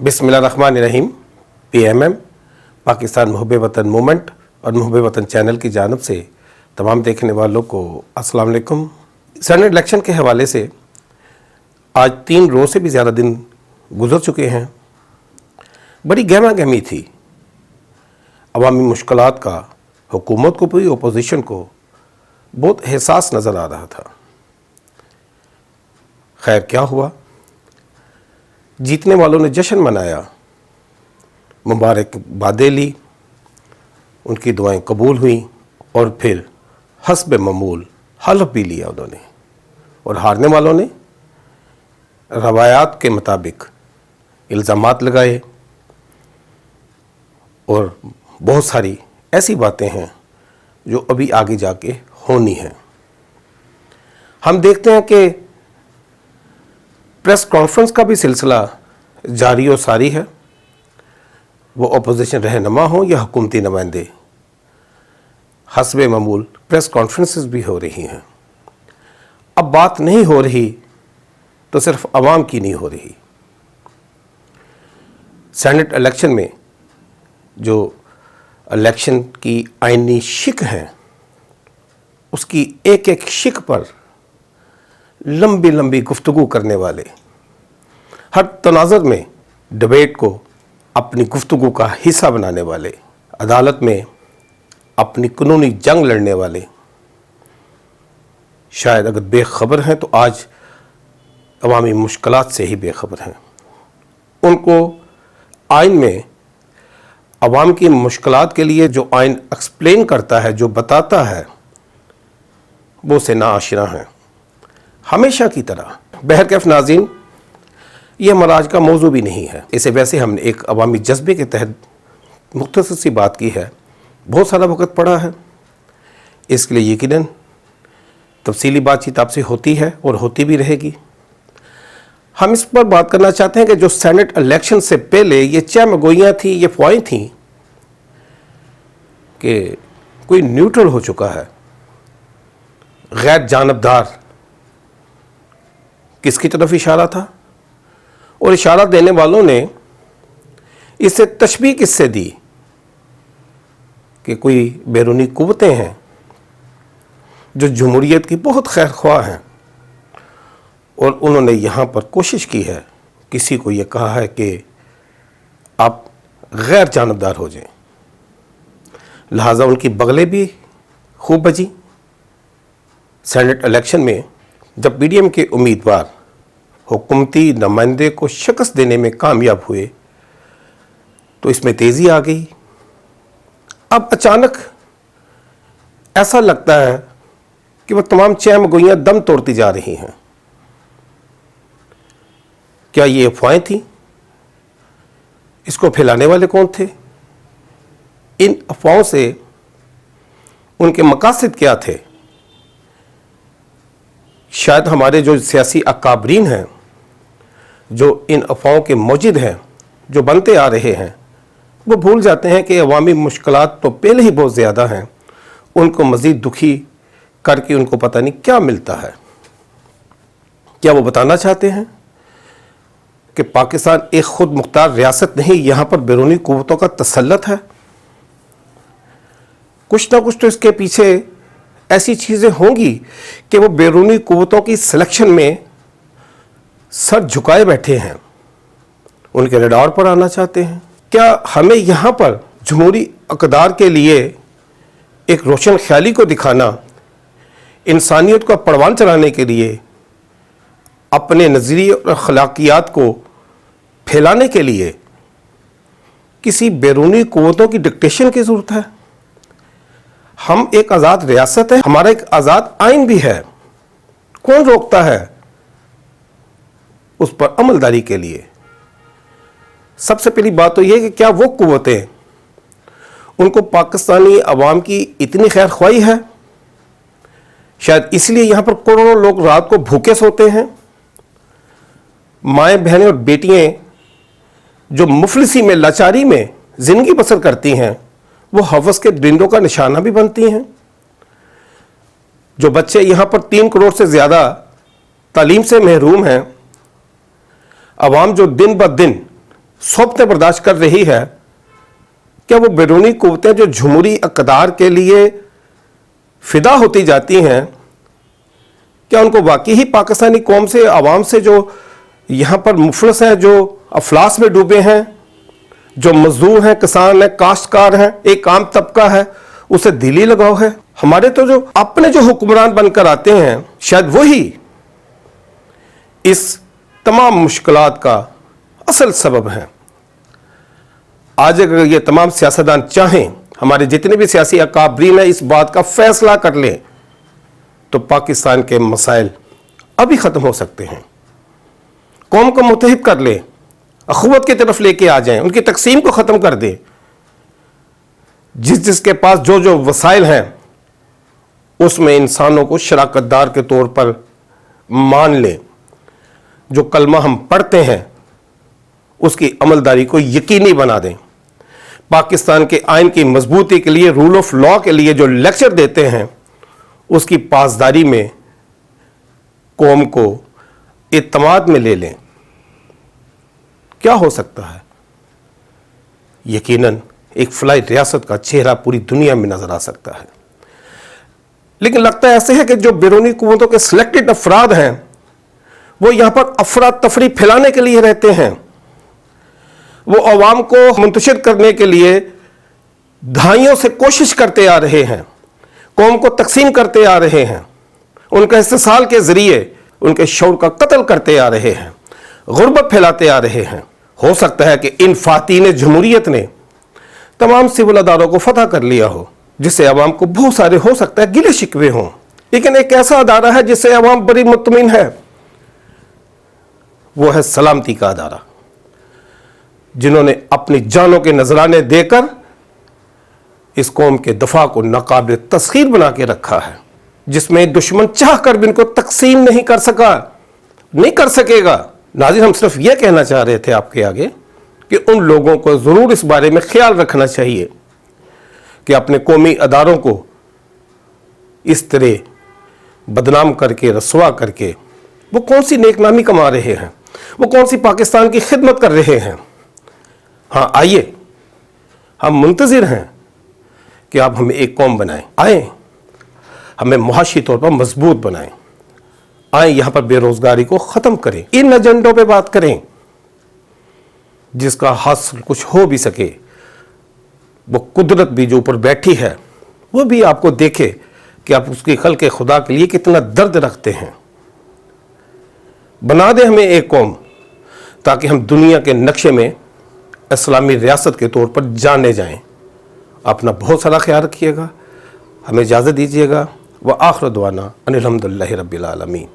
बिस्मिल्लाहिर्रहमानिर्रहीम। PMM पाकिस्तान मुहब्बे वतन movement और मुहब्बे वतन चैनल की जानिब से तमाम देखने वालों को अस्सलाम वालेकुम। सेनेट इलेक्शन के हवाले से आज 3 रोज़ से भी ज़्यादा दिन गुजर चुके हैं। बड़ी गहमा गहमी थी, अवामी मुश्किलात का हुकूमत को भी अपोजिशन को बहुत एहसास नज़र आ रहा था। खैर क्या हुआ, जीतने वालों ने जश्न मनाया, मुबारकबादें ली, उनकी दुआएं कबूल हुई और फिर हस्ब ममूल हल्फ भी लिया उन्होंने। और हारने वालों ने रवायात के मुताबिक इल्ज़ामात लगाए और बहुत सारी ऐसी बातें हैं जो अभी आगे जाके होनी हैं। हम देखते हैं कि प्रेस कॉन्फ्रेंस का भी सिलसिला जारी और सारी है, वो अपोजिशन रहनुमा हो या हुकूमती नुमाइंदे, हस्बे मामूल प्रेस कॉन्फ्रेंसेस भी हो रही हैं। अब बात नहीं हो रही तो सिर्फ अवाम की नहीं हो रही। सेनेट इलेक्शन में जो इलेक्शन की आइनी शिक हैं, उसकी एक एक शिक पर लंबी लंबी गुफ्तगू करने वाले, हर तनाज़ुर में डिबेट को अपनी गुफ्तगू का हिस्सा बनाने वाले, अदालत में अपनी कानूनी जंग लड़ने वाले, शायद अगर बेखबर हैं तो आज अवामी मुश्किलात से ही बेखबर हैं। उनको आइन में अवाम की मुश्किलात के लिए जो आइन एक्सप्लेन करता है, जो बताता है, वो से ना आशना है। हमेशा की तरह बहरकैफ नाज़रीन, ये हमारा आज का मौजू भी नहीं है। इसे वैसे हमने एक अवामी जज्बे के तहत मुख्तसर सी बात की है, बहुत सारा वक्त पड़ा है, इसके लिए यकीनन तफसीली बातचीत आपसे होती है और होती भी रहेगी। हम इस पर बात करना चाहते हैं कि जो सेनेट इलेक्शन से पहले ये चहमगोइयाँ थी, ये अफवाहें थी कि कोई न्यूट्रल हो चुका है, गैर जानबदार, किसकी तरफ इशारा था? और इशारा देने वालों ने इससे तशबीह किससे दी कि कोई बैरूनी कुव्वतें हैं जो जमहूरियत की बहुत खैर ख्वाह हैं, और उन्होंने यहाँ पर कोशिश की है, किसी को ये कहा है कि आप गैर जानबदार हो जाएं, लिहाजा उनकी बगलें भी खूब बजी। सेनेट इलेक्शन में जब PDM के उम्मीदवार हुकूमती नुमाइंदे को शिकस्त देने में कामयाब हुए तो इसमें तेज़ी आ गई। अब अचानक ऐसा लगता है कि वह तमाम चहमगोइयाँ दम तोड़ती जा रही हैं। क्या ये अफवाहें थी? इसको फैलाने वाले कौन थे? इन अफवाहों से उनके मकासद क्या थे? शायद हमारे जो सियासी अकाबरीन हैं, जो इन अफवाहों के मौजिद हैं, जो बनते आ रहे हैं, वो भूल जाते हैं कि अवामी मुश्किलात तो पहले ही बहुत ज़्यादा हैं, उनको मज़ीद दुखी करके उनको पता नहीं क्या मिलता है। क्या वो बताना चाहते हैं कि पाकिस्तान एक खुद मुख्तार रियासत नहीं, यहाँ पर बैरूनी कुव्वतों का तसल्लुत है? कुछ ना कुछ तो इसके पीछे ऐसी चीज़ें होंगी कि वो बैरूनी कुव्वतों की सिलेक्शन में सर झुकाए बैठे हैं, उनके रडार पर आना चाहते हैं। क्या हमें यहाँ पर जमहूरी अक़दार के लिए एक रोशन ख्याली को दिखाना, इंसानियत को परवान चलाने के लिए, अपने नज़रिए और अखलाकियात को फैलाने के लिए किसी बैरूनी कुव्वतों की डिक्टेशन की ज़रूरत है? हम एक आज़ाद रियासत है, हमारा एक आज़ाद आइन भी है, कौन रोकता है उस पर अमलदारी के लिए? सबसे पहली बात तो यह है कि क्या वो कुव्वतें, उनको पाकिस्तानी अवाम की इतनी खैर ख्वाही है? शायद इसलिए यहाँ पर करोड़ों लोग रात को भूखे सोते हैं। माएँ, बहनें और बेटियाँ जो मुफलिसी में, लाचारी में ज़िंदगी बसर करती हैं, वो हवस के दरिंदों का निशाना भी बनती हैं। जो बच्चे यहाँ पर 3 करोड़ से ज़्यादा तालीम से महरूम हैं, अवाम जो दिन ब दिन सोबतें बर्दाश्त कर रही है, क्या वो बैरूनी कुव्वतें जो जमहूरी अक़दार के लिए फिदा होती जाती हैं, क्या उनको वाकई ही पाकिस्तानी कौम से, आवाम से, जो यहाँ पर मुफलस हैं, जो अफलास में डूबे हैं, जो मजदूर हैं, किसान हैं, काश्तकार हैं, एक आम तबका है, उसे दिली लगाव है? हमारे तो जो अपने जो हुक्मरान बनकर आते हैं, शायद वही इस तमाम मुश्किलात का असल सबब है। आज अगर ये तमाम सियासतदान चाहें, हमारे जितने भी सियासी अकाबरीन हैं, इस बात का फैसला कर लें, तो पाकिस्तान के मसाइल अभी ख़त्म हो सकते हैं। कौम को मुत्तहिद कर लें, अखुवत की तरफ लेके आ जाएं, उनकी तकसीम को ख़त्म कर दें। जिसके पास जो जो वसाइल हैं, उसमें इंसानों को शराकतदार के तौर पर मान लें। जो कलमा हम पढ़ते हैं, उसकी अमलदारी को यकीनी बना दें। पाकिस्तान के आइन की मजबूती के लिए, रूल ऑफ लॉ के लिए जो लेक्चर देते हैं, उसकी पासदारी में कौम को इत्मीनान में ले लें। क्या हो सकता है? यकीनन एक फलाई रियासत का चेहरा पूरी दुनिया में नजर आ सकता है। लेकिन लगता ऐसे है कि जो बैरूनी कुव्वतों के सिलेक्टेड अफराद हैं, वो यहां पर अफरा तफरी फैलाने के लिए रहते हैं। वो अवाम को मुंतशिर करने के लिए दहाइयों से कोशिश करते आ रहे हैं, कौम को तकसीम करते आ रहे हैं, उनके इस्तेसाल के जरिए उनके शऊर का कत्ल करते आ रहे हैं, गुर्बत फैलाते आ रहे हैं। हो सकता है कि इन फातीन जमहूरियत ने तमाम सिविल अदारों को फतह कर लिया हो, जिससे अवाम को बहुत सारे, हो सकता है, गिले शिकवे हों। लेकिन एक ऐसा अदारा है जिससे अवाम बड़ी मुतमिन है, वो है सलामती का अदारा, जिन्होंने अपनी जानों के नजराने देकर इस कौम के दफा को नाकाबिल तस्खीर बना के रखा है, जिसमें दुश्मन चाह कर भी इनको तकसीम नहीं कर सका, नहीं कर सकेगा। नाज़रीन, हम सिर्फ ये कहना चाह रहे थे आपके आगे कि उन लोगों को ज़रूर इस बारे में ख्याल रखना चाहिए कि अपने कौमी अदारों को इस तरह बदनाम करके, रसवा करके वो कौन सी नेकनामी कमा रहे हैं, वो कौन सी पाकिस्तान की खिदमत कर रहे हैं। हाँ, आइए, हम मुंतज़िर हैं कि आप हमें एक कौम बनाएं, आए हमें मुआशी तौर पर मजबूत बनाएं, आए यहाँ पर बेरोजगारी को ख़त्म करें, इन एजेंडों पे बात करें जिसका हासिल कुछ हो भी सके। वो कुदरत भी जो ऊपर बैठी है, वो भी आपको देखे कि आप उसकी खल्क़े खुदा के लिए कितना दर्द रखते हैं। बना दे हमें एक कौम, ताकि हम दुनिया के नक्शे में इस्लामी रियासत के तौर पर जाने जाएं। अपना बहुत सारा ख्याल रखिएगा, हमें इजाज़त दीजिएगा। व आखिर दुआना अनिल हम्दुलिल्लाहि रब्बिल आलमीन।